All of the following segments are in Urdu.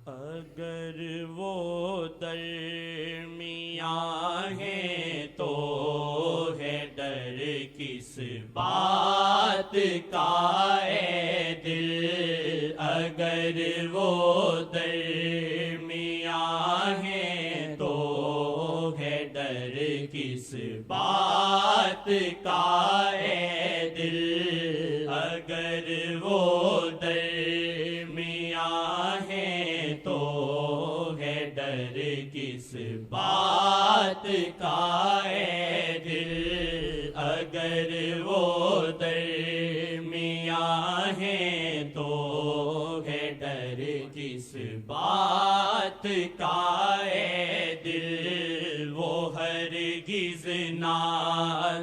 اگر وہ درمیان ہے تو ہے ڈر کس بات کا اے دل، اگر وہ درمیان ہے تو ہے ڈر کس بات کا اے دل، اگر وہ درمیان ہے تو ہے ڈر کس بات کا اے دل، اگر وہ درمیان ہے تو ہے ڈر کس بات کا اے دل، وہ ہرگز نہ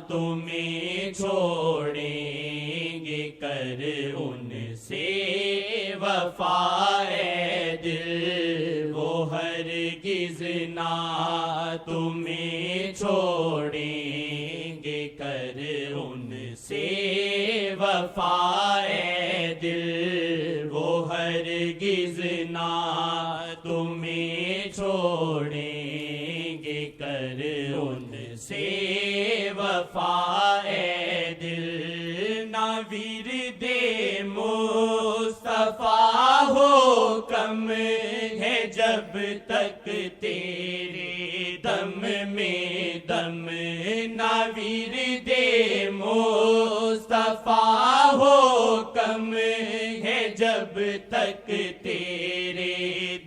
تمہیں چھوڑیں گے کر ان سے وفا اے دل، وہ ہرگز نہ تمہیں چھوڑیں گے کر ان سے وفا اے دل، وہ ہرگز نہ تمہیں چھوڑیں گے کر ان سے وفا اے دل، نہ ورد مصطفیٰ ہو کم ہے جب تک تیرے دم میں دم، نہ ورد مصطفیٰ ہو کم ہے جب تک تیرے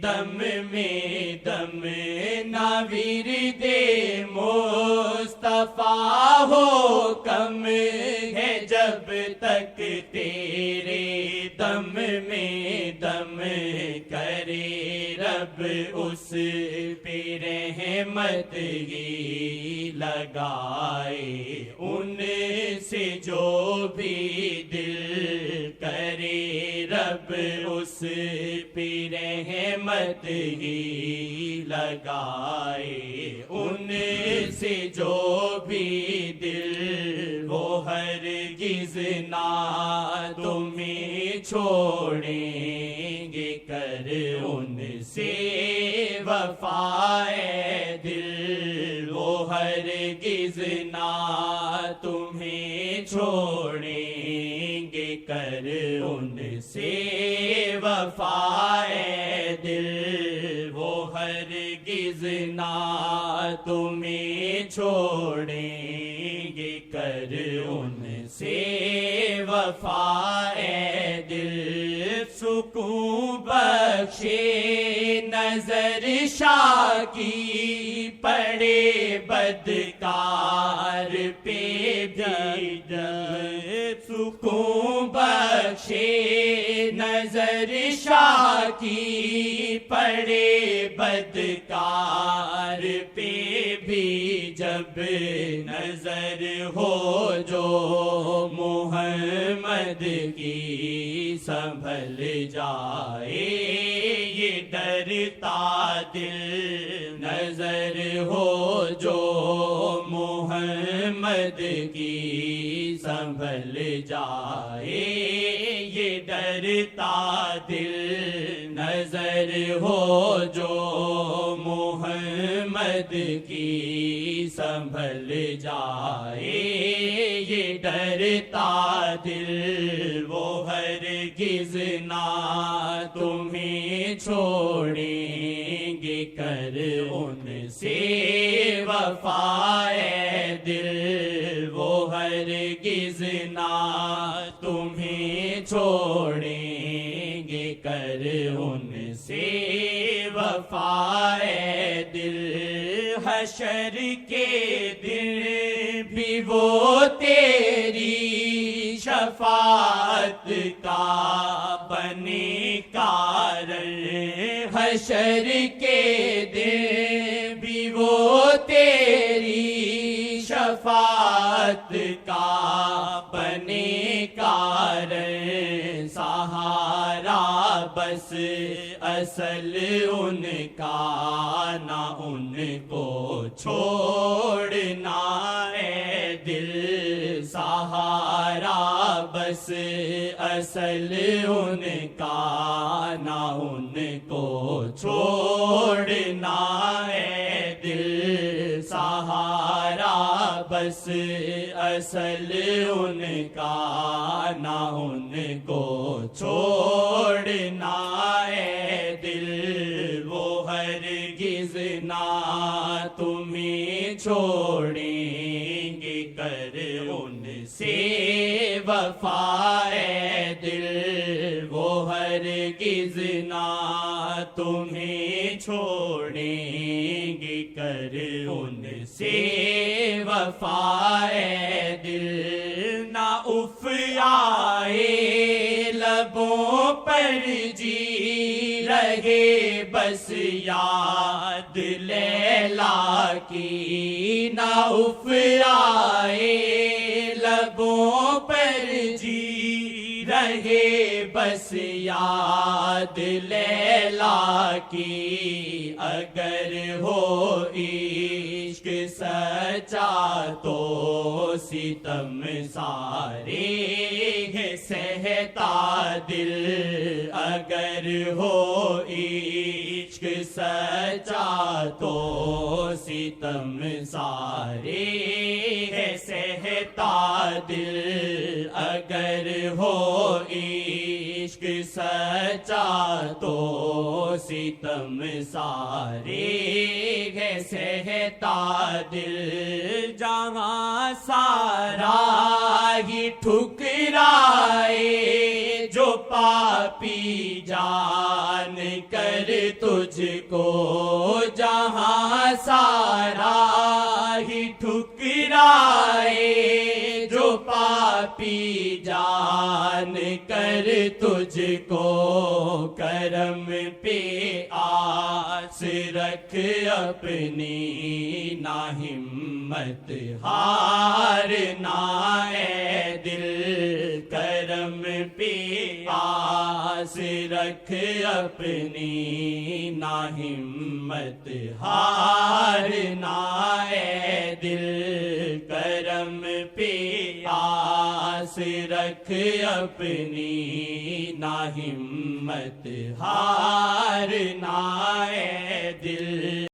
دم میں دم، نہ ورد مصطفیٰ ہو کم ہے جب تک تیرے دم میں دم، کرے رب اس پہ رحمت ہی لگائے ان سے جو بھی دل، کرے رب اس پہ رحمت ہی لگائے ان سے جو بھی دل، وہ ہرگز نہ تمہیں چھوڑیں گے کر ان سے وفا اے دل، وہ ہرگز نہ تمہیں چھوڑیں گے کر ان سے وفا اے دل، وہ ہرگز نہ تمہیں چھوڑیں گے کر ان سے وفا اے دل، سکون بخشے نظر شاہ کی پڑے بدکار پہ بھی جب، سکون بخشے نظر شاہ کی پڑے بدکار پہ بھی جب، نظر ہو جو محمد کی سنبھل جائے یہ ڈرتا دل، نظر ہو جو محمد کی سنبھل جائے یہ ڈرتا دل، نظر ہو جو محمد کی سنبھل جائے یہ ڈرتا دل، وہ ہرگز نہ تمہیں چھوڑیں گے کر ان سے وفا اے دل، وہ ہرگز نہ تمہیں چھوڑیں گے کر ان سے وفا اے دل، حشر کے دن بھی وہ تیری شفاعت کا بنے کارن، حشر کے دن بھی وہ تیری شفاعت کا بنے کارن، سہارا بس اصل ان کا نہ ان کو چھوڑنا ہے دل سہارا بس اصل ان کا نہ ان کو چھوڑنا ہے دل سہارا بس اصل ان کا نہ ان کو چھوڑنا ہے دل وہ ہرگز نہ تمہیں چھوڑیں گے کر ان سے وفا ہے دل وہ ہرگز نہ تمہیں چھوڑیں گے کر ان سے وفا ہے دل نہ اف آئے لبوں پر جی رہے بس یاد لیلا کی نہ اف آئے لبوں پر جی رہے بس یاد لیلا کی اگر ہو عشق سچا تو ستم سارے ہے سہتا دل اگر ہو عشق سچا تو ستم سارے ہے سہتا دل اگر ہو عشق سچا تو ستم سارے ہے سہتا دل جہاں سارا ہی ٹھکرائے جو پاپی جان کر تجھ کو جہاں سارا ہی ٹھکرائے جو پاپی جان کر تجھ کو کرم پہ آس رکھ اپنی نہ ہمت ہارنا ہے دل کرم پہ آس رکھ اپنی نہ ہمت ہارنا ہے دل کرم پہ آس رکھ اپنی نہ ہمت ہارنا ہے دل